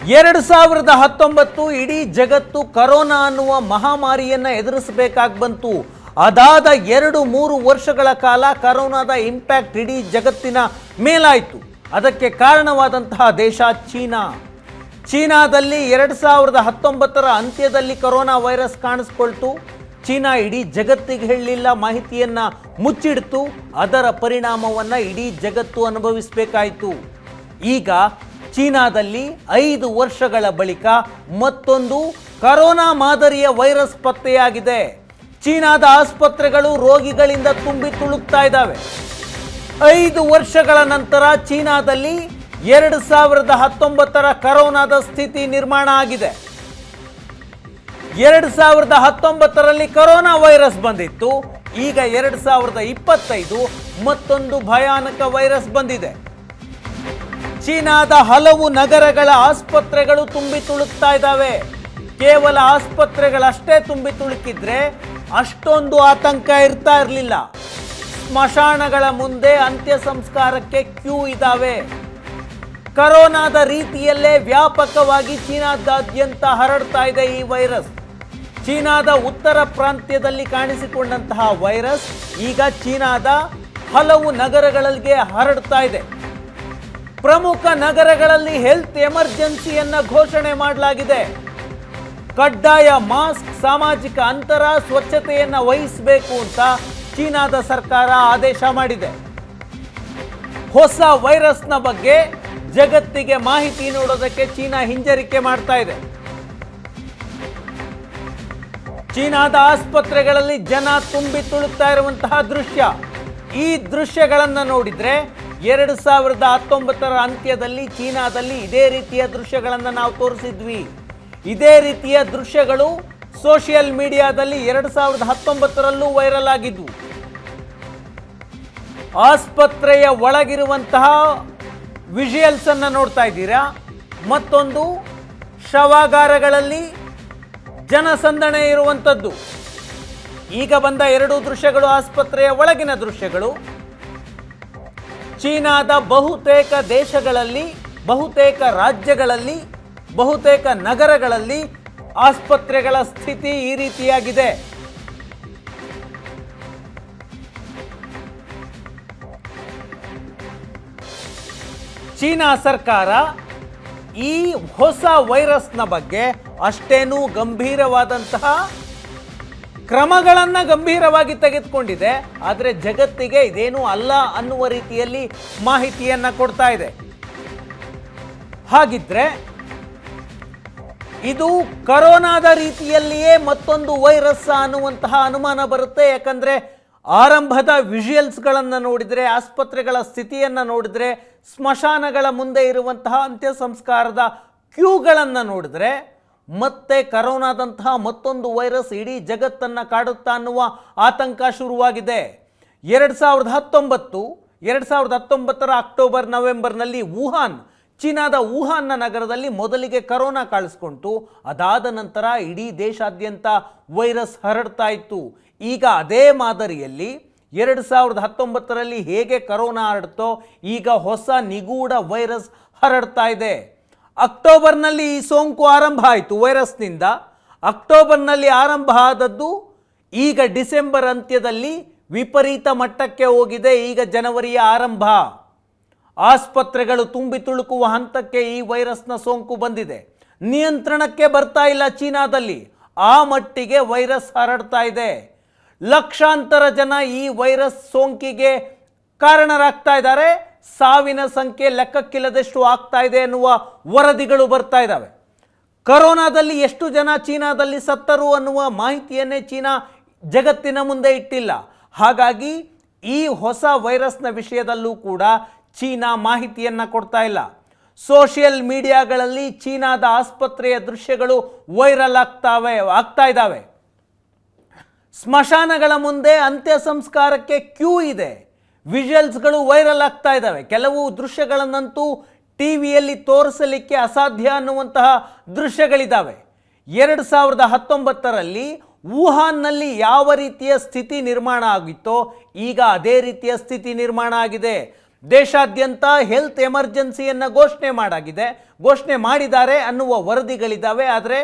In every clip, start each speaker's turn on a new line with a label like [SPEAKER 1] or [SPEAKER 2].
[SPEAKER 1] 2019 ಇಡೀ ಜಗತ್ತು ಕರೋನಾ ಅನ್ನುವ ಮಹಾಮಾರಿಯನ್ನು ಎದುರಿಸಬೇಕಾಗಿ ಬಂತು. ಅದಾದ 2-3 ವರ್ಷಗಳ ಕಾಲ ಕರೋನಾದ ಇಂಪ್ಯಾಕ್ಟ್ ಇಡೀ ಜಗತ್ತಿನ ಮೇಲಾಯಿತು. ಅದಕ್ಕೆ ಕಾರಣವಾದಂತಹ ದೇಶ ಚೀನಾದಲ್ಲಿ 2019ರ ಅಂತ್ಯದಲ್ಲಿ ಕರೋನಾ ವೈರಸ್ ಕಾಣಿಸ್ಕೊಳ್ತು. ಚೀನಾ ಇಡೀ ಜಗತ್ತಿಗೆ ಹೇಳಲಿಲ್ಲ, ಮಾಹಿತಿಯನ್ನು ಮುಚ್ಚಿಡ್ತು. ಅದರ ಪರಿಣಾಮವನ್ನು ಇಡೀ ಜಗತ್ತು ಅನುಭವಿಸಬೇಕಾಯಿತು. ಈಗ ಚೀನಾದಲ್ಲಿ 5 ವರ್ಷಗಳ ಬಳಿಕ ಮತ್ತೊಂದು ಕರೋನಾ ಮಾದರಿಯ ವೈರಸ್ ಪತ್ತೆಯಾಗಿದೆ. ಚೀನಾದ ಆಸ್ಪತ್ರೆಗಳು ರೋಗಿಗಳಿಂದ ತುಂಬಿ ತುಳುಕ್ತಾ ಇದ್ದಾವೆ. 5 ವರ್ಷಗಳ ನಂತರ ಚೀನಾದಲ್ಲಿ 2019ರ ಕರೋನಾದ ಸ್ಥಿತಿ ನಿರ್ಮಾಣ ಆಗಿದೆ. 2019ರಲ್ಲಿ ಕರೋನಾ ವೈರಸ್ ಬಂದಿತ್ತು. ಈಗ 2025 ಮತ್ತೊಂದು ಭಯಾನಕ ವೈರಸ್ ಬಂದಿದೆ. ಚೀನಾದ ಹಲವು ನಗರಗಳ ಆಸ್ಪತ್ರೆಗಳು ತುಂಬಿ ತುಳುಕ್ತಾ ಇದ್ದಾವೆ. ಕೇವಲ ಆಸ್ಪತ್ರೆಗಳಷ್ಟೇ ತುಂಬಿ ತುಳುಕಿದ್ರೆ ಅಷ್ಟೊಂದು ಆತಂಕ ಇರ್ತಾ ಇರಲಿಲ್ಲ. ಸ್ಮಶಾನಗಳ ಮುಂದೆ ಅಂತ್ಯ ಸಂಸ್ಕಾರಕ್ಕೆ ಕ್ಯೂ ಇದ್ದಾವೆ. ಕರೋನಾದ ರೀತಿಯಲ್ಲೇ ವ್ಯಾಪಕವಾಗಿ ಚೀನಾದಾದ್ಯಂತ ಹರಡ್ತಾ ಇದೆ ಈ ವೈರಸ್. ಚೀನಾದ ಉತ್ತರ ಪ್ರಾಂತ್ಯದಲ್ಲಿ ಕಾಣಿಸಿಕೊಂಡಂತಹ ವೈರಸ್ ಈಗ ಚೀನಾದ ಹಲವು ನಗರಗಳಿಗೆ ಹರಡ್ತಾ ಇದೆ. ಪ್ರಮುಖ ನಗರಗಳಲ್ಲಿ ಹೆಲ್ತ್ ಎಮರ್ಜೆನ್ಸಿಯನ್ನ ಘೋಷಣೆ ಮಾಡಲಾಗಿದೆ. ಕಡ್ಡಾಯ ಮಾಸ್ಕ್, ಸಾಮಾಜಿಕ ಅಂತರ, ಸ್ವಚ್ಛತೆಯನ್ನ ವಹಿಸಬೇಕು ಅಂತ ಚೀನಾದ ಸರ್ಕಾರ ಆದೇಶ ಮಾಡಿದೆ. ಹೊಸ ವೈರಸ್ನ ಬಗ್ಗೆ ಜಗತ್ತಿಗೆ ಮಾಹಿತಿ ನೀಡೋದಕ್ಕೆ ಚೀನಾ ಹಿಂಜರಿಕೆ ಮಾಡ್ತಾ ಇದೆ. ಚೀನಾದ ಆಸ್ಪತ್ರೆಗಳಲ್ಲಿ ಜನ ತುಂಬಿ ತುಳುಕ್ತಾ ಇರುವಂತಹ ದೃಶ್ಯ, ಈ ದೃಶ್ಯಗಳನ್ನು ನೋಡಿದ್ರೆ 2019ರ ಅಂತ್ಯದಲ್ಲಿ ಚೀನಾದಲ್ಲಿ ಇದೇ ರೀತಿಯ ದೃಶ್ಯಗಳನ್ನು ನಾವು ತೋರಿಸಿದ್ವಿ. ಇದೇ ರೀತಿಯ ದೃಶ್ಯಗಳು ಸೋಷಿಯಲ್ ಮೀಡಿಯಾದಲ್ಲಿ 2019ರಲ್ಲೂ ವೈರಲ್ ಆಗಿದ್ವು. ಆಸ್ಪತ್ರೆಯ ಒಳಗಿರುವಂತಹ ವಿಜುವಲ್ಸ್ ಅನ್ನು ನೋಡ್ತಾ ಇದ್ದೀರಾ. ಮತ್ತೊಂದು ಶವಾಗಾರಗಳಲ್ಲಿ ಜನಸಂದಣಿ ಇರುವಂಥದ್ದು. ಈಗ ಬಂದ 2 ದೃಶ್ಯಗಳು ಆಸ್ಪತ್ರೆಯ ಒಳಗಿನ ದೃಶ್ಯಗಳು. ಚೀನಾದ ಬಹುತೇಕ ದೇಶಗಳಲ್ಲಿ, ಬಹುತೇಕ ರಾಜ್ಯಗಳಲ್ಲಿ, ಬಹುತೇಕ ನಗರಗಳಲ್ಲಿ ಆಸ್ಪತ್ರೆಗಳ ಸ್ಥಿತಿ ಈ ರೀತಿಯಾಗಿದೆ. ಚೀನಾ ಸರ್ಕಾರ ಈ ಹೊಸ ವೈರಸ್ನ ಬಗ್ಗೆ ಅಷ್ಟೇನೂ ಗಂಭೀರವಾದಂತಹ ಕ್ರಮಗಳನ್ನು ಗಂಭೀರವಾಗಿ ತೆಗೆದುಕೊಂಡಿದೆ. ಆದರೆ ಜಗತ್ತಿಗೆ ಇದೇನೂ ಅಲ್ಲ ಅನ್ನುವ ರೀತಿಯಲ್ಲಿ ಮಾಹಿತಿಯನ್ನ ಕೊಡ್ತಾ ಇದೆ. ಹಾಗಿದ್ರೆ ಇದು ಕರೋನಾದ ರೀತಿಯಲ್ಲಿಯೇ ಮತ್ತೊಂದು ವೈರಸ್ ಅನ್ನುವಂತಹ ಅನುಮಾನ ಬರುತ್ತೆ. ಯಾಕಂದ್ರೆ ಆರಂಭದ ವಿಜುವಲ್ಸ್ಗಳನ್ನು ನೋಡಿದರೆ, ಆಸ್ಪತ್ರೆಗಳ ಸ್ಥಿತಿಯನ್ನು ನೋಡಿದರೆ, ಸ್ಮಶಾನಗಳ ಮುಂದೆ ಇರುವಂತಹ ಅಂತ್ಯ ಸಂಸ್ಕಾರದ ಕ್ಯೂಗಳನ್ನು ನೋಡಿದ್ರೆ ಮತ್ತೆ ಕರೋನಾದಂತಹ ಮತ್ತೊಂದು ವೈರಸ್ ಇಡೀ ಜಗತ್ತನ್ನು ಕಾಡುತ್ತಾ ಅನ್ನುವ ಆತಂಕ ಶುರುವಾಗಿದೆ. 2019ರ ಅಕ್ಟೋಬರ್ ನವೆಂಬರ್ನಲ್ಲಿ ಚೀನಾದ ವುಹಾನ್ನ ನಗರದಲ್ಲಿ ಮೊದಲಿಗೆ ಕರೋನಾ ಕಾಣಿಸ್ಕೊಂತು. ಅದಾದ ನಂತರ ಇಡೀ ದೇಶಾದ್ಯಂತ ವೈರಸ್ ಹರಡ್ತಾ ಇತ್ತು. ಈಗ ಅದೇ ಮಾದರಿಯಲ್ಲಿ 2019ರಲ್ಲಿ ಹೇಗೆ ಕರೋನಾ ಹರಡ್ತೋ ಈಗ ಹೊಸ ನಿಗೂಢ ವೈರಸ್ ಹರಡ್ತಾ ಇದೆ. ಅಕ್ಟೋಬರ್ನಲ್ಲಿ ಈ ಸೋಂಕು ಆರಂಭ ಆಯಿತು. ವೈರಸ್ನಿಂದ ಅಕ್ಟೋಬರ್ನಲ್ಲಿ ಆರಂಭ ಆದದ್ದು ಈಗ ಡಿಸೆಂಬರ್ ಅಂತ್ಯದಲ್ಲಿ ವಿಪರೀತ ಮಟ್ಟಕ್ಕೆ ಹೋಗಿದೆ. ಈಗ ಜನವರಿಯ ಆರಂಭ. ಆಸ್ಪತ್ರೆಗಳು ತುಂಬಿ ತುಳುಕುವ ಹಂತಕ್ಕೆ ಈ ವೈರಸ್ನ ಸೋಂಕು ಬಂದಿದೆ. ನಿಯಂತ್ರಣಕ್ಕೆ ಬರ್ತಾ ಇಲ್ಲ ಚೀನಾದಲ್ಲಿ. ಆ ಮಟ್ಟಿಗೆ ವೈರಸ್ ಹರಡ್ತಾ ಇದೆ. ಲಕ್ಷಾಂತರ ಜನ ಈ ವೈರಸ್ ಸೋಂಕಿಗೆ ಕಾರಣರಾಗ್ತಾ ಇದ್ದಾರೆ. ಸಾವಿನ ಸಂಖ್ಯೆ ಲೆಕ್ಕಕ್ಕಿಲ್ಲದಷ್ಟು ಆಗ್ತಾ ಇದೆ ಎನ್ನುವ ವರದಿಗಳು ಬರ್ತಾ ಇದ್ದಾವೆ. ಕರೋನಾದಲ್ಲಿ ಎಷ್ಟು ಜನ ಚೀನಾದಲ್ಲಿ ಸತ್ತರು ಅನ್ನುವ ಮಾಹಿತಿಯನ್ನೇ ಚೀನಾ ಜಗತ್ತಿನ ಮುಂದೆ ಇಟ್ಟಿಲ್ಲ. ಹಾಗಾಗಿ ಈ ಹೊಸ ವೈರಸ್ನ ವಿಷಯದಲ್ಲೂ ಕೂಡ ಚೀನಾ ಮಾಹಿತಿಯನ್ನು ಕೊಡ್ತಾ ಇಲ್ಲ. ಸೋಷಿಯಲ್ ಮೀಡಿಯಾಗಳಲ್ಲಿ ಚೀನಾದ ಆಸ್ಪತ್ರೆಯ ದೃಶ್ಯಗಳು ವೈರಲ್ ಆಗ್ತಾ ಇದ್ದಾವೆ. ಸ್ಮಶಾನಗಳ ಮುಂದೆ ಅಂತ್ಯ ಸಂಸ್ಕಾರಕ್ಕೆ ಕ್ಯೂ ಇದೆ. ವಿಜುವಲ್ಸ್ಗಳು ವೈರಲ್ ಆಗ್ತಾ ಇದ್ದಾವೆ. ಕೆಲವು ದೃಶ್ಯಗಳನ್ನಂತೂ ಟಿವಿಯಲ್ಲಿ ತೋರಿಸಲಿಕ್ಕೆ ಅಸಾಧ್ಯ ಅನ್ನುವಂತಹ ದೃಶ್ಯಗಳಿದ್ದಾವೆ. 2019ರಲ್ಲಿ ವುಹಾನ್ನಲ್ಲಿ ಯಾವ ರೀತಿಯ ಸ್ಥಿತಿ ನಿರ್ಮಾಣ ಆಗಿತ್ತೋ ಈಗ ಅದೇ ರೀತಿಯ ಸ್ಥಿತಿ ನಿರ್ಮಾಣ ಆಗಿದೆ. ದೇಶಾದ್ಯಂತ ಹೆಲ್ತ್ ಎಮರ್ಜೆನ್ಸಿಯನ್ನು ಘೋಷಣೆ ಮಾಡಿದ್ದಾರೆ ಅನ್ನುವ ವರದಿಗಳಿದ್ದಾವೆ. ಆದರೆ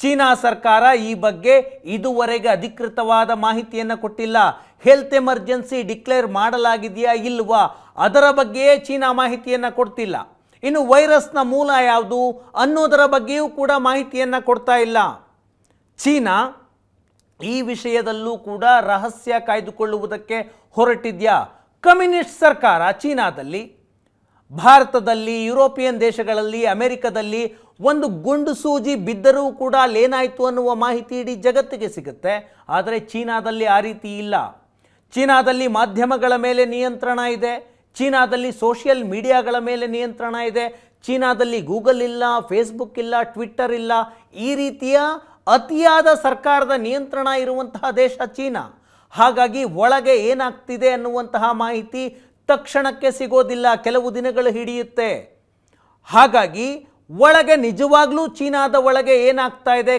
[SPEAKER 1] ಚೀನಾ ಸರ್ಕಾರ ಈ ಬಗ್ಗೆ ಇದುವರೆಗೆ ಅಧಿಕೃತವಾದ ಮಾಹಿತಿಯನ್ನು ಕೊಟ್ಟಿಲ್ಲ. ಹೆಲ್ತ್ ಎಮರ್ಜೆನ್ಸಿ ಡಿಕ್ಲೇರ್ ಮಾಡಲಾಗಿದೆಯಾ ಇಲ್ವಾ ಅದರ ಬಗ್ಗೆಯೇ ಚೀನಾ ಮಾಹಿತಿಯನ್ನು ಕೊಡ್ತಿಲ್ಲ. ಇನ್ನು ವೈರಸ್ನ ಮೂಲ ಯಾವುದು ಅನ್ನೋದರ ಬಗ್ಗೆಯೂ ಕೂಡ ಮಾಹಿತಿಯನ್ನು ಕೊಡ್ತಾ ಇಲ್ಲ. ಚೀನಾ ಈ ವಿಷಯದಲ್ಲೂ ಕೂಡ ರಹಸ್ಯ ಕಾಯ್ದುಕೊಳ್ಳುವುದಕ್ಕೆ ಹೊರಟಿದ್ಯಾ? ಕಮ್ಯುನಿಸ್ಟ್ ಸರ್ಕಾರ ಚೀನಾದಲ್ಲಿ, ಭಾರತದಲ್ಲಿ, ಯುರೋಪಿಯನ್ ದೇಶಗಳಲ್ಲಿ, ಅಮೆರಿಕದಲ್ಲಿ ಒಂದು ಗುಂಡು ಸೂಜಿ ಬಿದ್ದರೂ ಕೂಡ ಅಲ್ಲೇನಾಯಿತು ಅನ್ನುವ ಮಾಹಿತಿ ಇಡೀ ಜಗತ್ತಿಗೆ ಸಿಗುತ್ತೆ. ಆದರೆ ಚೀನಾದಲ್ಲಿ ಆ ರೀತಿ ಇಲ್ಲ. ಚೀನಾದಲ್ಲಿ ಮಾಧ್ಯಮಗಳ ಮೇಲೆ ನಿಯಂತ್ರಣ ಇದೆ, ಚೀನಾದಲ್ಲಿ ಸೋಷಿಯಲ್ ಮೀಡಿಯಾಗಳ ಮೇಲೆ ನಿಯಂತ್ರಣ ಇದೆ, ಚೀನಾದಲ್ಲಿ ಗೂಗಲ್ ಇಲ್ಲ, ಫೇಸ್ಬುಕ್ ಇಲ್ಲ, ಟ್ವಿಟ್ಟರ್ ಇಲ್ಲ. ಈ ರೀತಿಯ ಅತಿಯಾದ ಸರ್ಕಾರದ ನಿಯಂತ್ರಣ ಇರುವಂತಹ ದೇಶ ಚೀನಾ. ಹಾಗಾಗಿ ಒಳಗೆ ಏನಾಗ್ತಿದೆ ಅನ್ನುವಂತಹ ಮಾಹಿತಿ ತಕ್ಷಣಕ್ಕೆ ಸಿಗೋದಿಲ್ಲ, ಕೆಲವು ದಿನಗಳು ಹಿಡಿಯುತ್ತೆ. ಹಾಗಾಗಿ ಒಳಗೆ ನಿಜವಾಗ್ಲೂ ಚೀನಾದ ಒಳಗೆ ಏನಾಗ್ತಾ ಇದೆ,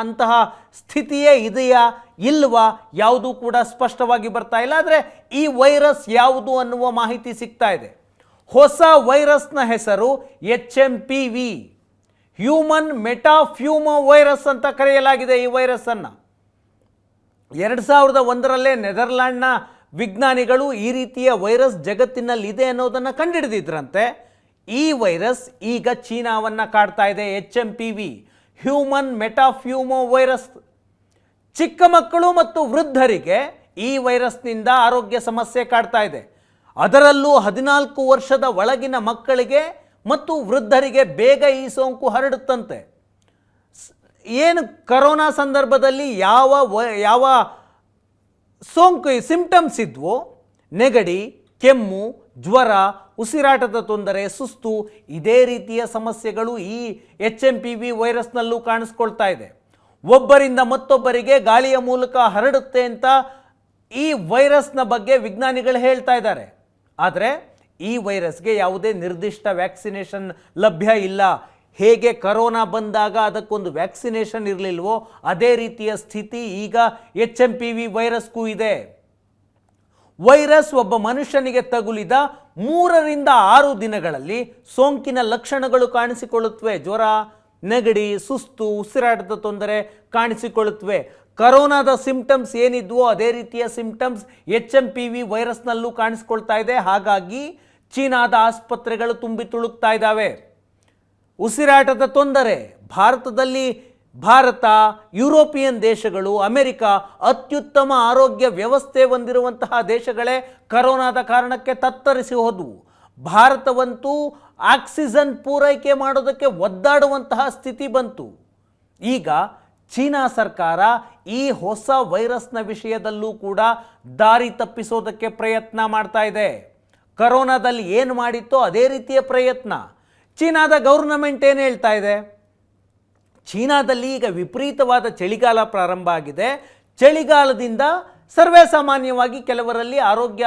[SPEAKER 1] ಅಂತಹ ಸ್ಥಿತಿಯೇ ಇದೆಯಾ ಇಲ್ವಾ ಯಾವುದೂ ಕೂಡ ಸ್ಪಷ್ಟವಾಗಿ ಬರ್ತಾ ಇಲ್ಲ. ಆದರೆ ಈ ವೈರಸ್ ಯಾವುದು ಅನ್ನುವ ಮಾಹಿತಿ ಸಿಗ್ತಾ ಇದೆ. ಹೊಸ ವೈರಸ್ನ ಹೆಸರು HMPV, ಹ್ಯೂಮನ್ ಮೆಟಾಪ್ಯೂಮೋ ವೈರಸ್ ಅಂತ ಕರೆಯಲಾಗಿದೆ. ಈ ವೈರಸ್ಸನ್ನು 2001ರಲ್ಲೇ ನೆದರ್ಲ್ಯಾಂಡ್ನ ವಿಜ್ಞಾನಿಗಳು ಈ ರೀತಿಯ ವೈರಸ್ ಜಗತ್ತಿನಲ್ಲಿದೆ ಅನ್ನೋದನ್ನು ಕಂಡುಹಿಡಿದಿದ್ರಂತೆ. ಈ ವೈರಸ್ ಈಗ ಚೀನಾವನ್ನು ಕಾಡ್ತಾ ಇದೆ. HMPV, human metapneumo virus. ಚಿಕ್ಕ ಮಕ್ಕಳು ಮತ್ತು ವೃದ್ಧರಿಗೆ ಈ ವೈರಸ್ನಿಂದ ಆರೋಗ್ಯ ಸಮಸ್ಯೆ ಕಾಡ್ತಾ ಇದೆ. ಅದರಲ್ಲೂ 14 ವರ್ಷದ ಒಳಗಿನ ಮಕ್ಕಳಿಗೆ ಮತ್ತು ವೃದ್ಧರಿಗೆ ಬೇಗ ಈ ಸೋಂಕು ಹರಡುತ್ತಂತೆ. ಏನು ಕರೋನಾ ಸಂದರ್ಭದಲ್ಲಿ ಯಾವ ಸೋಂಕು ಸಿಂಪ್ಟಮ್ಸ್ ಇದ್ವೋ, ನೆಗಡಿ, ಕೆಮ್ಮು, ಜ್ವರ, ಉಸಿರಾಟದ ತೊಂದರೆ, ಸುಸ್ತು, ಇದೇ ರೀತಿಯ ಸಮಸ್ಯೆಗಳು ಈ HMPV ವೈರಸ್ನಲ್ಲೂ ಕಾಣಿಸ್ಕೊಳ್ತಾ ಇದೆ. ಒಬ್ಬರಿಂದ ಮತ್ತೊಬ್ಬರಿಗೆ ಗಾಳಿಯ ಮೂಲಕ ಹರಡುತ್ತೆ ಅಂತ ಈ ವೈರಸ್ನ ಬಗ್ಗೆ ವಿಜ್ಞಾನಿಗಳು ಹೇಳ್ತಾ ಇದ್ದಾರೆ. ಆದರೆ ಈ ವೈರಸ್ಗೆ ಯಾವುದೇ ನಿರ್ದಿಷ್ಟ ವ್ಯಾಕ್ಸಿನೇಷನ್ ಲಭ್ಯ ಇಲ್ಲ. ಹೇಗೆ ಕರೋನಾ ಬಂದಾಗ ಅದಕ್ಕೊಂದು ವ್ಯಾಕ್ಸಿನೇಷನ್ ಇರಲಿಲ್ವೋ ಅದೇ ರೀತಿಯ ಸ್ಥಿತಿ ಈಗ HMPV ವೈರಸ್ಗೂ ಇದೆ. ವೈರಸ್ ಒಬ್ಬ ಮನುಷ್ಯನಿಗೆ ತಗುಲಿದ 3 ರಿಂದ 6 ದಿನಗಳಲ್ಲಿ ಸೋಂಕಿನ ಲಕ್ಷಣಗಳು ಕಾಣಿಸಿಕೊಳ್ಳುತ್ತವೆ. ಜ್ವರ, ನೆಗಡಿ, ಸುಸ್ತು, ಉಸಿರಾಟದ ತೊಂದರೆ ಕಾಣಿಸಿಕೊಳ್ಳುತ್ತವೆ. ಕರೋನಾದ ಸಿಂಪ್ಟಮ್ಸ್ ಏನಿದ್ವೋ ಅದೇ ರೀತಿಯ ಸಿಂಪ್ಟಮ್ಸ್ HMPV ವೈರಸ್ನಲ್ಲೂ ಕಾಣಿಸ್ಕೊಳ್ತಾ ಇದೆ. ಹಾಗಾಗಿ ಚೀನಾದ ಆಸ್ಪತ್ರೆಗಳು ತುಂಬಿ ತುಳುಕ್ತಾ ಇದ್ದಾವೆ. ಉಸಿರಾಟದ ತೊಂದರೆ ಭಾರತ, ಯುರೋಪಿಯನ್ ದೇಶಗಳು, ಅಮೆರಿಕ ಅತ್ಯುತ್ತಮ ಆರೋಗ್ಯ ವ್ಯವಸ್ಥೆ ಹೊಂದಿರುವಂತಹ ದೇಶಗಳೇ ಕರೋನಾದ ಕಾರಣಕ್ಕೆ ತತ್ತರಿಸಿ ಹೋದವು. ಭಾರತವಂತೂ ಆಕ್ಸಿಜನ್ ಪೂರೈಕೆ ಮಾಡೋದಕ್ಕೆ ಒದ್ದಾಡುವಂತಹ ಸ್ಥಿತಿ ಬಂತು. ಈಗ ಚೀನಾ ಸರ್ಕಾರ ಈ ಹೊಸ ವೈರಸ್ನ ವಿಷಯದಲ್ಲೂ ಕೂಡ ದಾರಿ ತಪ್ಪಿಸೋದಕ್ಕೆ ಪ್ರಯತ್ನ ಮಾಡ್ತಾ ಇದೆ. ಕರೋನಾದಲ್ಲಿ ಏನು ಮಾಡಿತ್ತೋ ಅದೇ ರೀತಿಯ ಪ್ರಯತ್ನ. ಚೀನಾದ ಗೌರ್ನಮೆಂಟ್ ಏನು ಹೇಳ್ತಾ ಇದೆ? ಚೀನಾದಲ್ಲಿ ಈಗ ವಿಪರೀತವಾದ ಚಳಿಗಾಲ ಪ್ರಾರಂಭ ಆಗಿದೆ. ಚಳಿಗಾಲದಿಂದ ಸರ್ವೇ ಸಾಮಾನ್ಯವಾಗಿ ಕೆಲವರಲ್ಲಿ ಆರೋಗ್ಯ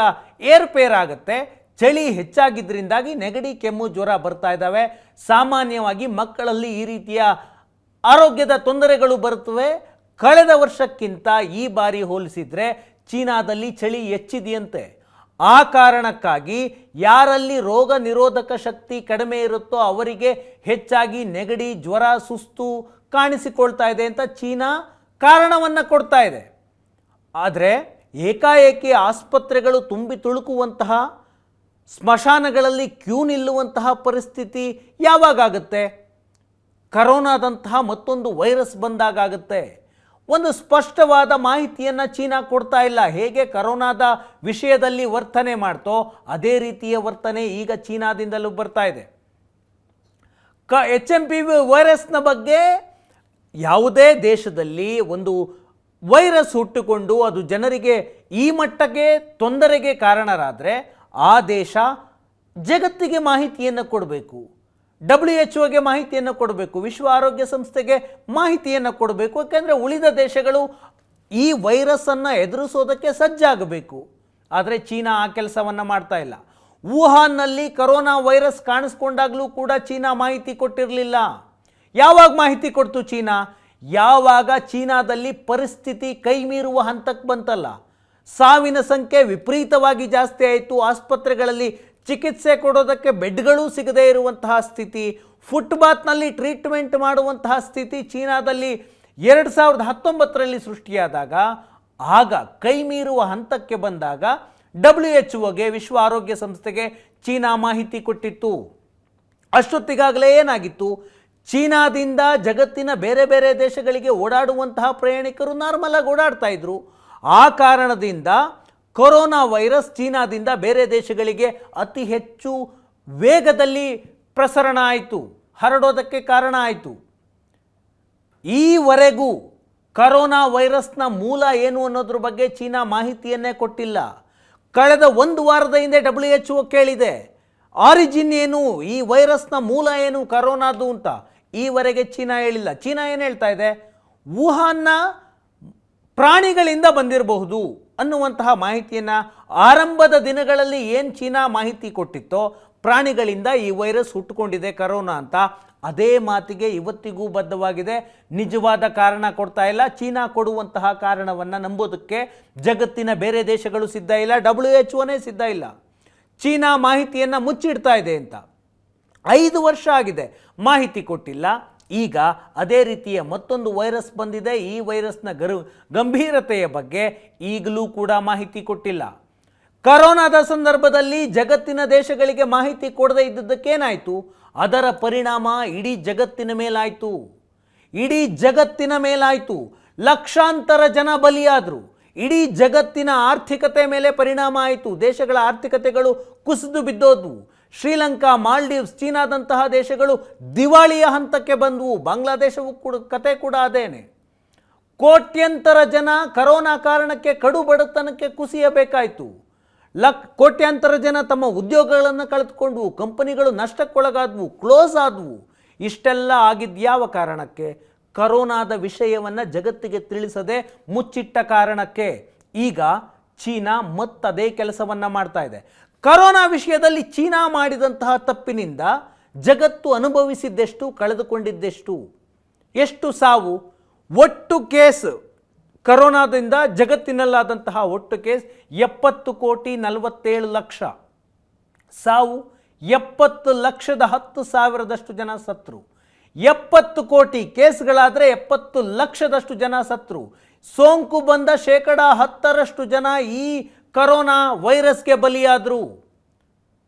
[SPEAKER 1] ಏರ್ಪೇರಾಗುತ್ತೆ. ಚಳಿ ಹೆಚ್ಚಾಗಿದ್ದರಿಂದಾಗಿ ನೆಗಡಿ, ಕೆಮ್ಮು, ಜ್ವರ ಬರ್ತಾ ಇದ್ದಾವೆ. ಸಾಮಾನ್ಯವಾಗಿ ಮಕ್ಕಳಲ್ಲಿ ಈ ರೀತಿಯ ಆರೋಗ್ಯದ ತೊಂದರೆಗಳು ಬರುತ್ತವೆ. ಕಳೆದ ವರ್ಷಕ್ಕಿಂತ ಈ ಬಾರಿ ಹೋಲಿಸಿದರೆ ಚೀನಾದಲ್ಲಿ ಚಳಿ ಹೆಚ್ಚಿದೆಯಂತೆ. ಆ ಕಾರಣಕ್ಕಾಗಿ ಯಾರಲ್ಲಿ ರೋಗ ನಿರೋಧಕ ಶಕ್ತಿ ಕಡಿಮೆ ಇರುತ್ತೋ ಅವರಿಗೆ ಹೆಚ್ಚಾಗಿ ನೆಗಡಿ, ಜ್ವರ, ಸುಸ್ತು ಕಾಣಿಸಿಕೊಳ್ತಾ ಇದೆ ಅಂತ ಚೀನಾ ಕಾರಣವನ್ನು ಕೊಡ್ತಾ ಇದೆ. ಆದರೆ ಏಕಾಏಕಿ ಆಸ್ಪತ್ರೆಗಳು ತುಂಬಿ ತುಳುಕುವಂತಹ, ಸ್ಮಶಾನಗಳಲ್ಲಿ ಕ್ಯೂ ನಿಲ್ಲುವಂತಹ ಪರಿಸ್ಥಿತಿ ಯಾವಾಗುತ್ತೆ? ಕರೋನಾದಂತಹ ಮತ್ತೊಂದು ವೈರಸ್ ಬಂದಾಗುತ್ತೆ. ಒಂದು ಸ್ಪಷ್ಟವಾದ ಮಾಹಿತಿಯನ್ನು ಚೀನಾ ಕೊಡ್ತಾ ಇಲ್ಲ. ಹೇಗೆ ಕರೋನಾದ ವಿಷಯದಲ್ಲಿ ವರ್ತನೆ ಮಾಡ್ತೋ ಅದೇ ರೀತಿಯ ವರ್ತನೆ ಈಗ ಚೀನಾದಿಂದಲೂ ಬರ್ತಾ ಇದೆ. HMPV ವೈರಸ್ನ ಬಗ್ಗೆ ಯಾವುದೇ ದೇಶದಲ್ಲಿ ಒಂದು ವೈರಸ್ ಹುಟ್ಟುಕೊಂಡು ಅದು ಜನರಿಗೆ ಈ ಮಟ್ಟಕ್ಕೆ ತೊಂದರೆಗೆ ಕಾರಣರಾದರೆ ಆ ದೇಶ ಜಗತ್ತಿಗೆ ಮಾಹಿತಿಯನ್ನು ಕೊಡಬೇಕು. WHO ಮಾಹಿತಿಯನ್ನು ಕೊಡಬೇಕು, ವಿಶ್ವ ಆರೋಗ್ಯ ಸಂಸ್ಥೆಗೆ ಮಾಹಿತಿಯನ್ನು ಕೊಡಬೇಕು. ಯಾಕೆಂದರೆ ಉಳಿದ ದೇಶಗಳು ಈ ವೈರಸ್ಸನ್ನು ಎದುರಿಸೋದಕ್ಕೆ ಸಜ್ಜಾಗಬೇಕು. ಆದರೆ ಚೀನಾ ಆ ಕೆಲಸವನ್ನು ಮಾಡ್ತಾ ಇಲ್ಲ. ವುಹಾನ್ನಲ್ಲಿ ಕರೋನಾ ವೈರಸ್ ಕಾಣಿಸ್ಕೊಂಡಾಗಲೂ ಕೂಡ ಚೀನಾ ಮಾಹಿತಿ ಕೊಟ್ಟಿರಲಿಲ್ಲ. ಯಾವಾಗ ಮಾಹಿತಿ ಕೊಡ್ತು ಚೀನಾ? ಯಾವಾಗ ಚೀನಾದಲ್ಲಿ ಪರಿಸ್ಥಿತಿ ಕೈ ಮೀರುವ ಹಂತಕ್ಕೆ ಬಂತಲ್ಲ, ಸಾವಿನ ಸಂಖ್ಯೆ ವಿಪರೀತವಾಗಿ ಜಾಸ್ತಿ ಆಯಿತು. ಆಸ್ಪತ್ರೆಗಳಲ್ಲಿ ಚಿಕಿತ್ಸೆ ಕೊಡೋದಕ್ಕೆ ಬೆಡ್ಗಳೂ ಸಿಗದೇ ಇರುವಂತಹ ಸ್ಥಿತಿ, ಫುಟ್ಪಾತ್ನಲ್ಲಿ ಟ್ರೀಟ್ಮೆಂಟ್ ಮಾಡುವಂತಹ ಸ್ಥಿತಿ ಚೀನಾದಲ್ಲಿ 2019ರಲ್ಲಿ ಸೃಷ್ಟಿಯಾದಾಗ, ಆಗ ಕೈ ಮೀರುವ ಹಂತಕ್ಕೆ ಬಂದಾಗ WHO ವಿಶ್ವ ಆರೋಗ್ಯ ಸಂಸ್ಥೆಗೆ ಚೀನಾ ಮಾಹಿತಿ ಕೊಟ್ಟಿತ್ತು. ಅಷ್ಟೊತ್ತಿಗಾಗಲೇ ಏನಾಗಿತ್ತು, ಚೀನಾದಿಂದ ಜಗತ್ತಿನ ಬೇರೆ ಬೇರೆ ದೇಶಗಳಿಗೆ ಓಡಾಡುವಂತಹ ಪ್ರಯಾಣಿಕರು ನಾರ್ಮಲ್ ಆಗಿ ಓಡಾಡ್ತಾ ಇದ್ರು. ಆ ಕಾರಣದಿಂದ ಕೊರೋನಾ ವೈರಸ್ ಚೀನಾದಿಂದ ಬೇರೆ ದೇಶಗಳಿಗೆ ಅತಿ ಹೆಚ್ಚು ವೇಗದಲ್ಲಿ ಪ್ರಸರಣ ಆಯಿತು, ಹರಡೋದಕ್ಕೆ ಕಾರಣ ಆಯಿತು. ಈವರೆಗೂ ಕರೋನಾ ವೈರಸ್ನ ಮೂಲ ಏನು ಅನ್ನೋದ್ರ ಬಗ್ಗೆ ಚೀನಾ ಮಾಹಿತಿಯನ್ನೇ ಕೊಟ್ಟಿಲ್ಲ. ಕಳೆದ ಒಂದು ವಾರದ ಹಿಂದೆ WHO ಕೇಳಿದೆ, ಆರಿಜಿನ್ ಏನು, ಈ ವೈರಸ್ನ ಮೂಲ ಏನು ಕರೋನಾದು ಅಂತ. ಈವರೆಗೆ ಚೀನಾ ಹೇಳಿಲ್ಲ. ಚೀನಾ ಏನು ಹೇಳ್ತಾ ಇದೆ, ವುಹಾನ್ನ ಪ್ರಾಣಿಗಳಿಂದ ಬಂದಿರಬಹುದು ಅನ್ನುವಂತಹ ಮಾಹಿತಿಯನ್ನು ಆರಂಭದ ದಿನಗಳಲ್ಲಿ ಏನು ಚೀನಾ ಮಾಹಿತಿ ಕೊಟ್ಟಿತ್ತೋ, ಪ್ರಾಣಿಗಳಿಂದ ಈ ವೈರಸ್ ಹುಟ್ಟುಕೊಂಡಿದೆ ಕರೋನಾ ಅಂತ, ಅದೇ ಮಾತಿಗೆ ಇವತ್ತಿಗೂ ಬದ್ಧವಾಗಿದೆ. ನಿಜವಾದ ಕಾರಣ ಕೊಡ್ತಾ ಇಲ್ಲ. ಚೀನಾ ಕೊಡುವಂತಹ ಕಾರಣವನ್ನು ನಂಬೋದಕ್ಕೆ ಜಗತ್ತಿನ ಬೇರೆ ದೇಶಗಳು ಸಿದ್ಧ ಇಲ್ಲ, WHO ಸಿದ್ಧ ಇಲ್ಲ. ಚೀನಾ ಮಾಹಿತಿಯನ್ನು ಮುಚ್ಚಿಡ್ತಾ ಇದೆ ಅಂತ 5 ವರ್ಷ ಆಗಿದೆ, ಮಾಹಿತಿ ಕೊಟ್ಟಿಲ್ಲ. ಈಗ ಅದೇ ರೀತಿಯ ಮತ್ತೊಂದು ವೈರಸ್ ಬಂದಿದೆ. ಈ ವೈರಸ್ನ ಗಂಭೀರತೆಯ ಬಗ್ಗೆ ಈಗಲೂ ಕೂಡ ಮಾಹಿತಿ ಕೊಟ್ಟಿಲ್ಲ. ಕರೋನಾದ ಸಂದರ್ಭದಲ್ಲಿ ಜಗತ್ತಿನ ದೇಶಗಳಿಗೆ ಮಾಹಿತಿ ಕೊಡದೇ ಇದ್ದದ್ದಕ್ಕೇನಾಯಿತು, ಅದರ ಪರಿಣಾಮ ಇಡೀ ಜಗತ್ತಿನ ಮೇಲಾಯಿತು. ಇಡೀ ಜಗತ್ತಿನ ಮೇಲಾಯಿತು. ಲಕ್ಷಾಂತರ ಜನ ಬಲಿಯಾದರು. ಇಡೀ ಜಗತ್ತಿನ ಆರ್ಥಿಕತೆ ಮೇಲೆ ಪರಿಣಾಮ ಆಯಿತು. ದೇಶಗಳ ಆರ್ಥಿಕತೆಗಳು ಕುಸಿದು ಬಿದ್ದೋದ್ವು. ಶ್ರೀಲಂಕಾ, ಮಾಲ್ಡೀವ್ಸ್, ಚೀನಾದಂತಹ ದೇಶಗಳು ದಿವಾಳಿಯ ಹಂತಕ್ಕೆ ಬಂದವು. ಬಾಂಗ್ಲಾದೇಶವು ಕೂಡ ಕತೆ ಕೂಡ ಅದೇನೆ. ಕೋಟ್ಯಂತರ ಜನ ಕರೋನಾ ಕಾರಣಕ್ಕೆ ಕಡು ಬಡತನಕ್ಕೆ ಕುಸಿಯಬೇಕಾಯಿತು. ಕೋಟ್ಯಾಂತರ ಜನ ತಮ್ಮ ಉದ್ಯೋಗಗಳನ್ನು ಕಳೆದುಕೊಂಡ್ವು. ಕಂಪನಿಗಳು ನಷ್ಟಕ್ಕೊಳಗಾದವು, ಕ್ಲೋಸ್ ಆದವು. ಇಷ್ಟೆಲ್ಲ ಆಗಿದ್ಯಾವ ಕಾರಣಕ್ಕೆ? ಕರೋನಾದ ವಿಷಯವನ್ನು ಜಗತ್ತಿಗೆ ತಿಳಿಸದೆ ಮುಚ್ಚಿಟ್ಟ ಕಾರಣಕ್ಕೆ. ಈಗ ಚೀನಾ ಮತ್ತದೇ ಕೆಲಸವನ್ನು ಮಾಡ್ತಾ ಇದೆ. ಕರೋನಾ ವಿಷಯದಲ್ಲಿ ಚೀನಾ ಮಾಡಿದಂತಹ ತಪ್ಪಿನಿಂದ ಜಗತ್ತು ಅನುಭವಿಸಿದ್ದೆಷ್ಟು, ಕಳೆದುಕೊಂಡಿದ್ದೆಷ್ಟು, ಎಷ್ಟು ಸಾವು? ಒಟ್ಟು ಕೇಸ್ ಕರೋನಾದಿಂದ ಜಗತ್ತಿನಲ್ಲಾದಂತಹ ಒಟ್ಟು ಕೇಸ್ 70,47,00,000. ಸಾವು 70,10,10,000 ಜನ ಸತ್ರು. 70 ಕೋಟಿ ಕೇಸ್ಗಳಾದರೆ 70 ಲಕ್ಷದಷ್ಟು ಜನ ಸತ್ರು. ಸೋಂಕು ಬಂದ 10% ಜನ ಈ ಕರೋನಾ ವೈರಸ್ಗೆ ಬಲಿಯಾದರು.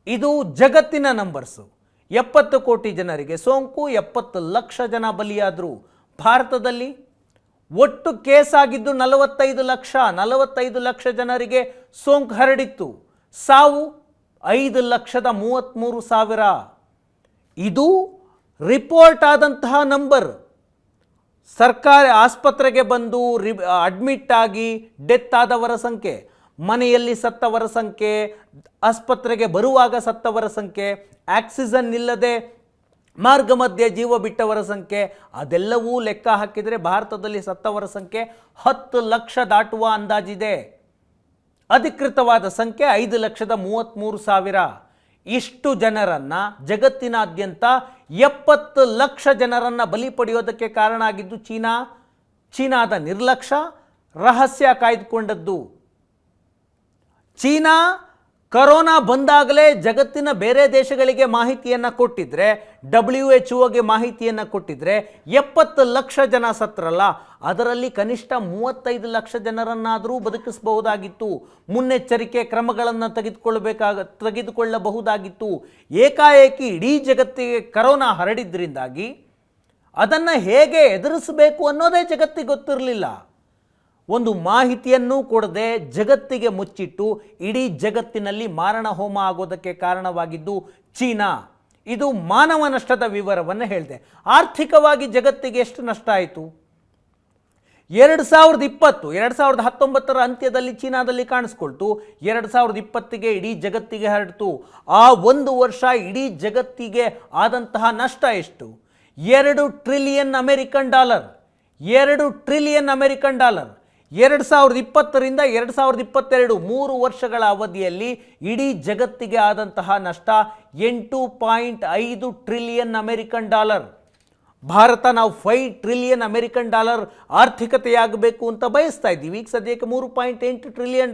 [SPEAKER 1] ಇದು ಜಗತ್ತಿನ ನಂಬರ್ಸು. 70 ಕೋಟಿ ಜನರಿಗೆ ಸೋಂಕು, 70 ಲಕ್ಷ ಜನ ಬಲಿಯಾದರು. ಭಾರತದಲ್ಲಿ ಒಟ್ಟು ಕೇಸ್ ಆಗಿದ್ದು 45 ಲಕ್ಷ. 45 ಲಕ್ಷ ಜನರಿಗೆ ಸೋಂಕು ಹರಡಿತ್ತು. ಸಾವು 5,33,000. ಇದು ರಿಪೋರ್ಟ್ ಆದಂತಹ ನಂಬರ್. ಸರ್ಕಾರಿ ಆಸ್ಪತ್ರೆಗೆ ಬಂದು ಅಡ್ಮಿಟ್ ಆಗಿ ಡೆತ್ ಆದವರ ಸಂಖ್ಯೆ, ಮನೆಯಲ್ಲಿ ಸತ್ತವರ ಸಂಖ್ಯೆ, ಆಸ್ಪತ್ರೆಗೆ ಬರುವಾಗ ಸತ್ತವರ ಸಂಖ್ಯೆ, ಆಕ್ಸಿಜನ್ ಇಲ್ಲದೆ ಮಾರ್ಗ ಮಧ್ಯೆ ಜೀವ ಬಿಟ್ಟವರ ಸಂಖ್ಯೆ, ಅದೆಲ್ಲವೂ ಲೆಕ್ಕ ಹಾಕಿದರೆ ಭಾರತದಲ್ಲಿ ಸತ್ತವರ ಸಂಖ್ಯೆ 10 ಲಕ್ಷ ದಾಟುವ ಅಂದಾಜಿದೆ. ಅಧಿಕೃತವಾದ ಸಂಖ್ಯೆ 5,33,000. ಇಷ್ಟು ಜನರನ್ನು ಜಗತ್ತಿನಾದ್ಯಂತ 70 ಲಕ್ಷ ಜನರನ್ನು ಬಲಿ ಪಡೆಯೋದಕ್ಕೆ ಕಾರಣ ಆಗಿದ್ದು ಚೀನಾದ ನಿರ್ಲಕ್ಷ್ಯ, ರಹಸ್ಯ ಕಾಯ್ದುಕೊಂಡದ್ದು. ಚೀನಾ ಕರೋನಾ ಬಂದಾಗಲೇ ಜಗತ್ತಿನ ಬೇರೆ ದೇಶಗಳಿಗೆ ಮಾಹಿತಿಯನ್ನು ಕೊಟ್ಟಿದ್ರೆ, WHO ಮಾಹಿತಿಯನ್ನು ಕೊಟ್ಟಿದ್ರೆ 70 ಲಕ್ಷ ಜನ ಸತ್ರಲ್ಲ, ಅದರಲ್ಲಿ ಕನಿಷ್ಠ 35 ಲಕ್ಷ ಜನರನ್ನಾದರೂ ಬದುಕಿಸಬಹುದಾಗಿತ್ತು. ಮುನ್ನೆಚ್ಚರಿಕೆ ಕ್ರಮಗಳನ್ನು ತೆಗೆದುಕೊಳ್ಳಬಹುದಾಗಿತ್ತು. ಏಕಾಏಕಿ ಇಡೀ ಜಗತ್ತಿಗೆ ಕರೋನಾ ಹರಡಿದ್ರಿಂದಾಗಿ ಅದನ್ನು ಹೇಗೆ ಎದುರಿಸಬೇಕು ಅನ್ನೋದೇ ಜಗತ್ತಿಗೆ ಗೊತ್ತಿರಲಿಲ್ಲ. ಒಂದು ಮಾಹಿತಿಯನ್ನು ಕೊಡದೆ ಜಗತ್ತಿಗೆ ಮುಚ್ಚಿಟ್ಟು ಇಡೀ ಜಗತ್ತಿನಲ್ಲಿ ಮಾರಣ ಹೋಮ ಆಗೋದಕ್ಕೆ ಕಾರಣವಾಗಿದ್ದು ಚೀನಾ. ಇದು ಮಾನವ ನಷ್ಟದ ವಿವರವನ್ನು ಹೇಳಿದೆ. ಆರ್ಥಿಕವಾಗಿ ಜಗತ್ತಿಗೆ ಎಷ್ಟು ನಷ್ಟ ಆಯಿತು? 2019ರ ಅಂತ್ಯದಲ್ಲಿ ಚೀನಾದಲ್ಲಿ ಕಾಣಿಸ್ಕೊಳ್ತು. 2020ಗೆ ಇಡೀ ಜಗತ್ತಿಗೆ ಹರಡಿತು. ಆ ಒಂದು ವರ್ಷ ಇಡೀ ಜಗತ್ತಿಗೆ ಆದಂತಹ ನಷ್ಟ ಎಷ್ಟು? $2 trillion American dollar. 2 trillion American dollar. 2020ರಿಂದ 2022 3 ವರ್ಷಗಳ ಅವಧಿಯಲ್ಲಿ ಇಡೀ ಜಗತ್ತಿಗೆ ಆದಂತಹ ನಷ್ಟ $8.5 ಟ್ರಿಲಿಯನ್ ಅಮೆರಿಕನ್ ಡಾಲರ್. ಭಾರತ ನಾವು 5 ಟ್ರಿಲಿಯನ್ ಅಮೆರಿಕನ್ ಡಾಲರ್ ಆರ್ಥಿಕತೆಯಾಗಬೇಕು ಅಂತ ಬಯಸ್ತಾ ಇದ್ದೀವಿ. ಈಗ ಸದ್ಯಕ್ಕೆ $3.8 ಟ್ರಿಲಿಯನ್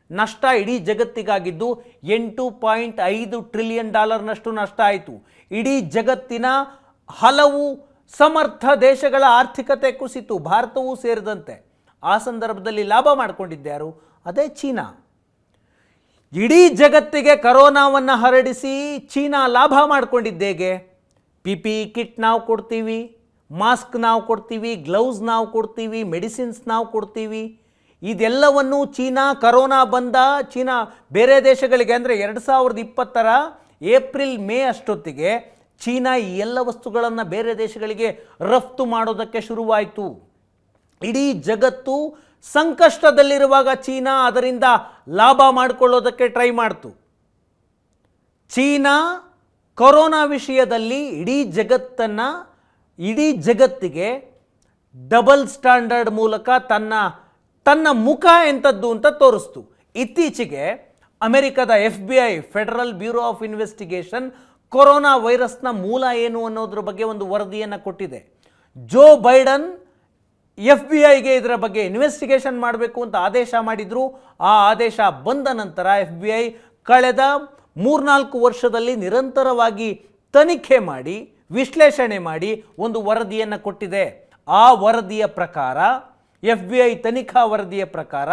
[SPEAKER 1] ನಷ್ಟ ಇಡೀ ಜಗತ್ತಿಗಾಗಿದ್ದು $8.5 ಟ್ರಿಲಿಯನ್ ನಷ್ಟು ನಷ್ಟ ಆಯಿತು. ಇಡೀ ಜಗತ್ತಿನ ಹಲವು ಸಮರ್ಥ ದೇಶಗಳ ಆರ್ಥಿಕತೆ ಕುಸಿತು, ಭಾರತವೂ ಸೇರಿದಂತೆ. ಆ ಸಂದರ್ಭದಲ್ಲಿ ಲಾಭ ಮಾಡಿಕೊಂಡಿದ್ದ್ಯಾರು? ಅದೇ ಚೀನಾ. ಇಡೀ ಜಗತ್ತಿಗೆ ಕರೋನಾವನ್ನು ಹರಡಿಸಿ ಚೀನಾ ಲಾಭ ಮಾಡಿಕೊಂಡಿದ್ದೇಗೆ? PPE ಕಿಟ್ ನಾವು ಕೊಡ್ತೀವಿ, ಮಾಸ್ಕ್ ನಾವು ಕೊಡ್ತೀವಿ, ಗ್ಲೌಸ್ ನಾವು ಕೊಡ್ತೀವಿ, ಮೆಡಿಸಿನ್ಸ್ ನಾವು ಕೊಡ್ತೀವಿ. ಇದೆಲ್ಲವನ್ನು ಚೀನಾ ಕರೋನಾ ಬಂದ ಚೀನಾ ಬೇರೆ ದೇಶಗಳಿಗೆ ಅಂದರೆ 2020 ಏಪ್ರಿಲ್ ಮೇ ಅಷ್ಟೊತ್ತಿಗೆ ಚೀನಾ ಈ ಎಲ್ಲ ವಸ್ತುಗಳನ್ನು ಬೇರೆ ದೇಶಗಳಿಗೆ ರಫ್ತು ಮಾಡೋದಕ್ಕೆ ಶುರುವಾಯಿತು. ಇಡೀ ಜಗತ್ತು ಸಂಕಷ್ಟದಲ್ಲಿರುವಾಗ ಚೀನಾ ಅದರಿಂದ ಲಾಭ ಮಾಡಿಕೊಳ್ಳೋದಕ್ಕೆ ಟ್ರೈ ಮಾಡ್ತು. ಚೀನಾ ಕೊರೋನಾ ವಿಷಯದಲ್ಲಿ ಇಡೀ ಜಗತ್ತಿಗೆ ಡಬಲ್ ಸ್ಟ್ಯಾಂಡರ್ಡ್ ಮೂಲಕ ತನ್ನ ಮುಖ ಎಂಥದ್ದು ಅಂತ ತೋರಿಸ್ತು. ಇತ್ತೀಚೆಗೆ ಅಮೆರಿಕದ FBI federal bureau of investigation corona ವೈರಸ್ನ ಮೂಲ ಏನು ಅನ್ನೋದ್ರ ಬಗ್ಗೆ ಒಂದು ವರದಿಯನ್ನು ಕೊಟ್ಟಿದೆ. ಜೋ ಬೈಡನ್ FBI ಇದರ ಬಗ್ಗೆ ಇನ್ವೆಸ್ಟಿಗೇಷನ್ ಮಾಡಬೇಕು ಅಂತ ಆದೇಶ ಮಾಡಿದ್ರು. ಆ ಆದೇಶ ಬಂದ ನಂತರ FBI ಕಳೆದ 3-4 ವರ್ಷದಲ್ಲಿ ನಿರಂತರವಾಗಿ ತನಿಖೆ ಮಾಡಿ ವಿಶ್ಲೇಷಣೆ ಮಾಡಿ ಒಂದು ವರದಿಯನ್ನು ಕೊಟ್ಟಿದೆ. ಆ ವರದಿಯ ಪ್ರಕಾರ FBI ತನಿಖಾ ವರದಿಯ ಪ್ರಕಾರ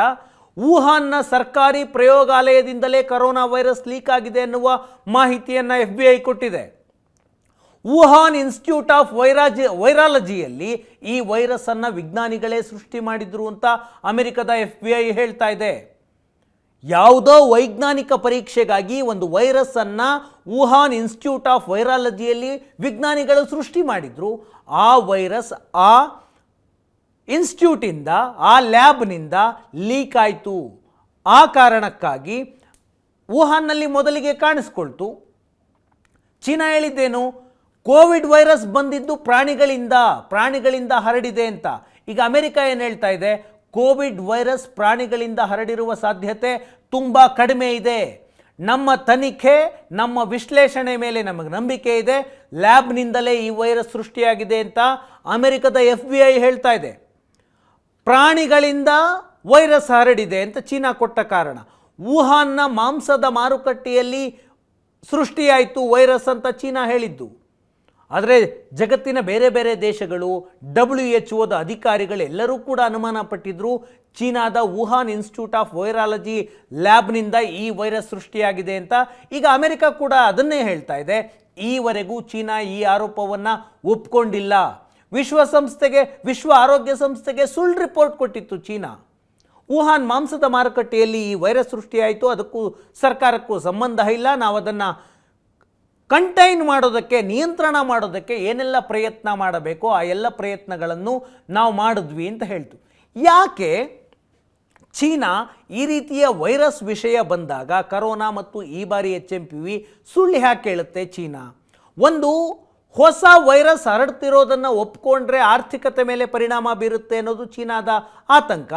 [SPEAKER 1] ವುಹಾನ್ನ ಸರ್ಕಾರಿ ಪ್ರಯೋಗಾಲಯದಿಂದಲೇ ಕರೋನಾ ವೈರಸ್ ಲೀಕ್ ಆಗಿದೆ ಎನ್ನುವ ಮಾಹಿತಿಯನ್ನು FBI ಕೊಟ್ಟಿದೆ. ವುಹಾನ್ ಇನ್ಸ್ಟಿಟ್ಯೂಟ್ ಆಫ್ ವೈರಾಲಜಿಯಲ್ಲಿ ಈ ವೈರಸ್ಸನ್ನು ವಿಜ್ಞಾನಿಗಳೇ ಸೃಷ್ಟಿ ಮಾಡಿದ್ರು ಅಂತ ಅಮೆರಿಕದ FBI ಹೇಳ್ತಾ ಇದೆ. ಯಾವುದೋ ವೈಜ್ಞಾನಿಕ ಪರೀಕ್ಷೆಗಾಗಿ ಒಂದು ವೈರಸ್ಸನ್ನು ವುಹಾನ್ ಇನ್ಸ್ಟಿಟ್ಯೂಟ್ ಆಫ್ ವೈರಾಲಜಿಯಲ್ಲಿ ವಿಜ್ಞಾನಿಗಳು ಸೃಷ್ಟಿ ಮಾಡಿದ್ರು. ಆ ವೈರಸ್ ಆ ಇನ್ಸ್ಟಿಟ್ಯೂಟಿಂದ ಆ ಲ್ಯಾಬ್ನಿಂದ ಲೀಕ್ ಆಯಿತು. ಆ ಕಾರಣಕ್ಕಾಗಿ ವುಹಾನ್ನಲ್ಲಿ ಮೊದಲಿಗೆ ಕಾಣಿಸ್ಕೊಳ್ತು. ಚೀನಾ ಹೇಳಿದ್ದೇನು? ಕೋವಿಡ್ ವೈರಸ್ ಬಂದಿದ್ದು ಪ್ರಾಣಿಗಳಿಂದ ಹರಡಿದೆ ಅಂತ. ಈಗ ಅಮೆರಿಕ ಏನು ಹೇಳ್ತಾ ಇದೆ? ಕೋವಿಡ್ ವೈರಸ್ ಪ್ರಾಣಿಗಳಿಂದ ಹರಡಿರುವ ಸಾಧ್ಯತೆ ತುಂಬ ಕಡಿಮೆ ಇದೆ. ನಮ್ಮ ತನಿಖೆ ನಮ್ಮ ವಿಶ್ಲೇಷಣೆ ಮೇಲೆ ನಮಗೆ ನಂಬಿಕೆ ಇದೆ, ಲ್ಯಾಬ್ನಿಂದಲೇ ಈ ವೈರಸ್ ಸೃಷ್ಟಿಯಾಗಿದೆ ಅಂತ ಅಮೆರಿಕದ FBI ಹೇಳ್ತಾ ಇದೆ. ಪ್ರಾಣಿಗಳಿಂದ ವೈರಸ್ ಹರಡಿದೆ ಅಂತ ಚೀನಾ ಕೊಟ್ಟ ಕಾರಣ. ವುಹಾನ್ನ ಮಾಂಸದ ಮಾರುಕಟ್ಟೆಯಲ್ಲಿ ಸೃಷ್ಟಿಯಾಯಿತು ವೈರಸ್ ಅಂತ ಚೀನಾ ಹೇಳಿದ್ದು. ಆದರೆ ಜಗತ್ತಿನ ಬೇರೆ ಬೇರೆ ದೇಶಗಳು WHO ಅಧಿಕಾರಿಗಳೆಲ್ಲರೂ ಕೂಡ ಅನುಮಾನ ಪಟ್ಟಿದ್ರು ಚೀನಾದ ವುಹಾನ್ ಇನ್ಸ್ಟಿಟ್ಯೂಟ್ ಆಫ್ ವೈರಾಲಜಿ ಲ್ಯಾಬ್ನಿಂದ ಈ ವೈರಸ್ ಸೃಷ್ಟಿಯಾಗಿದೆ ಅಂತ. ಈಗ ಅಮೆರಿಕ ಕೂಡ ಅದನ್ನೇ ಹೇಳ್ತಾ ಇದೆ. ಈವರೆಗೂ ಚೀನಾ ಈ ಆರೋಪವನ್ನು ಒಪ್ಕೊಂಡಿಲ್ಲ. ವಿಶ್ವ ಆರೋಗ್ಯ ಸಂಸ್ಥೆಗೆ ಸುಳ್ಳು ರಿಪೋರ್ಟ್ ಕೊಟ್ಟಿತ್ತು ಚೀನಾ. ವುಹಾನ್ ಮಾಂಸದ ಮಾರುಕಟ್ಟೆಯಲ್ಲಿ ಈ ವೈರಸ್ ಸೃಷ್ಟಿಯಾಯಿತು, ಅದಕ್ಕೂ ಸರ್ಕಾರಕ್ಕೂ ಸಂಬಂಧ ಇಲ್ಲ, ನಾವು ಅದನ್ನು ಕಂಟೈನ್ ಮಾಡೋದಕ್ಕೆ ನಿಯಂತ್ರಣ ಮಾಡೋದಕ್ಕೆ ಏನೆಲ್ಲ ಪ್ರಯತ್ನ ಮಾಡಬೇಕೋ ಆ ಎಲ್ಲ ಪ್ರಯತ್ನಗಳನ್ನು ನಾವು ಮಾಡಿದ್ವಿ ಅಂತ ಹೇಳ್ತು. ಯಾಕೆ ಚೀನಾ ಈ ರೀತಿಯ ವೈರಸ್ ವಿಷಯ ಬಂದಾಗ ಕರೋನಾ ಮತ್ತು ಈ ಬಾರಿ HMPV ಸುಳ್ಳು ಯಾಕೆ ಹೇಳುತ್ತೆ ಚೀನಾ? ಒಂದು ಹೊಸ ವೈರಸ್ ಹರಡ್ತಿರೋದನ್ನು ಒಪ್ಕೊಂಡ್ರೆ ಆರ್ಥಿಕತೆ ಮೇಲೆ ಪರಿಣಾಮ ಬೀರುತ್ತೆ ಅನ್ನೋದು ಚೀನಾದ ಆತಂಕ.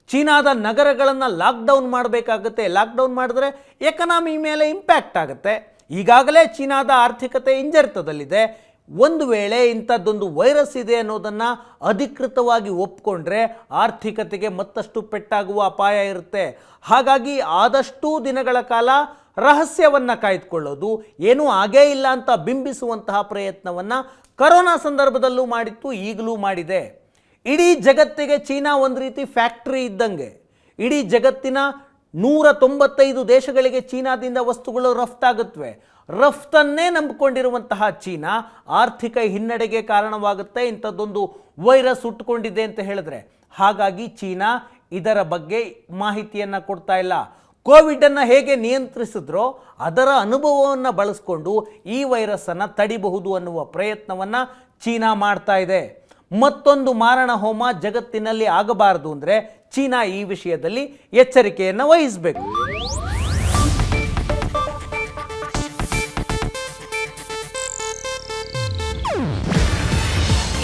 [SPEAKER 1] ಚೀನಾದ ನಗರಗಳನ್ನು ಲಾಕ್ಡೌನ್ ಮಾಡಬೇಕಾಗುತ್ತೆ, ಲಾಕ್ಡೌನ್ ಮಾಡಿದ್ರೆ ಎಕನಾಮಿ ಮೇಲೆ ಇಂಪ್ಯಾಕ್ಟ್ ಆಗುತ್ತೆ. ಈಗಾಗಲೇ ಚೀನಾದ ಆರ್ಥಿಕತೆ ಹಿಂಜರಿತದಲ್ಲಿದೆ. ಒಂದು ವೇಳೆ ಇಂಥದ್ದೊಂದು ವೈರಸ್ ಇದೆ ಅನ್ನೋದನ್ನು ಅಧಿಕೃತವಾಗಿ ಒಪ್ಕೊಂಡ್ರೆ ಆರ್ಥಿಕತೆಗೆ ಮತ್ತಷ್ಟು ಪೆಟ್ಟಾಗುವ ಅಪಾಯ ಇರುತ್ತೆ. ಹಾಗಾಗಿ ಆದಷ್ಟು ದಿನಗಳ ಕಾಲ ರಹಸ್ಯವನ್ನು ಕಾಯ್ದುಕೊಳ್ಳೋದು, ಏನೂ ಆಗೇ ಇಲ್ಲ ಅಂತ ಬಿಂಬಿಸುವಂತಹ ಪ್ರಯತ್ನವನ್ನು ಕರೋನಾ ಸಂದರ್ಭದಲ್ಲೂ ಮಾಡಿತ್ತು, ಈಗಲೂ ಮಾಡಿದೆ. ಇಡೀ ಜಗತ್ತಿಗೆ ಚೀನಾ ಒಂದು ರೀತಿ ಫ್ಯಾಕ್ಟ್ರಿ ಇದ್ದಂಗೆ. ಇಡೀ ಜಗತ್ತಿನ 195 ದೇಶಗಳಿಗೆ ಚೀನಾದಿಂದ ವಸ್ತುಗಳು ರಫ್ತಾಗುತ್ತವೆ. ರಫ್ತನ್ನೇ ನಂಬಿಕೊಂಡಿರುವಂತಹ ಚೀನಾ ಆರ್ಥಿಕ ಹಿನ್ನಡೆಗೆ ಕಾರಣವಾಗುತ್ತೆ ಇಂಥದ್ದೊಂದು ವೈರಸ್ ಹುಟ್ಟುಕೊಂಡಿದೆ ಅಂತ ಹೇಳಿದ್ರೆ. ಹಾಗಾಗಿ ಚೀನಾ ಇದರ ಬಗ್ಗೆ ಮಾಹಿತಿಯನ್ನು ಕೊಡ್ತಾ ಇಲ್ಲ. ಕೋವಿಡನ್ನು ಹೇಗೆ ನಿಯಂತ್ರಿಸಿದ್ರೋ ಅದರ ಅನುಭವವನ್ನು ಬಳಸಿಕೊಂಡು ಈ ವೈರಸ್ಸನ್ನು ತಡಿಬಹುದು ಅನ್ನುವ ಪ್ರಯತ್ನವನ್ನು ಚೀನಾ ಮಾಡ್ತಾ ಇದೆ. ಮತ್ತೊಂದು ಮಾರಣ ಹೋಮ ಜಗತ್ತಿನಲ್ಲಿ ಆಗಬಾರದು ಅಂದರೆ ಚೀನಾ ಈ ವಿಷಯದಲ್ಲಿ ಎಚ್ಚರಿಕೆಯನ್ನು ವಹಿಸಬೇಕು.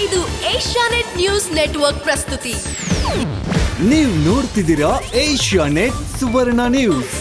[SPEAKER 2] ಇದು ಏಷ್ಯಾನೆಟ್ ನ್ಯೂಸ್ ನೆಟ್ವರ್ಕ್ ಪ್ರಸ್ತುತಿ.
[SPEAKER 3] ನೀವು ನೋಡ್ತಿದ್ದೀರಾ ಏಷ್ಯಾನೆಟ್ ಸುವರ್ಣ ನ್ಯೂಸ್.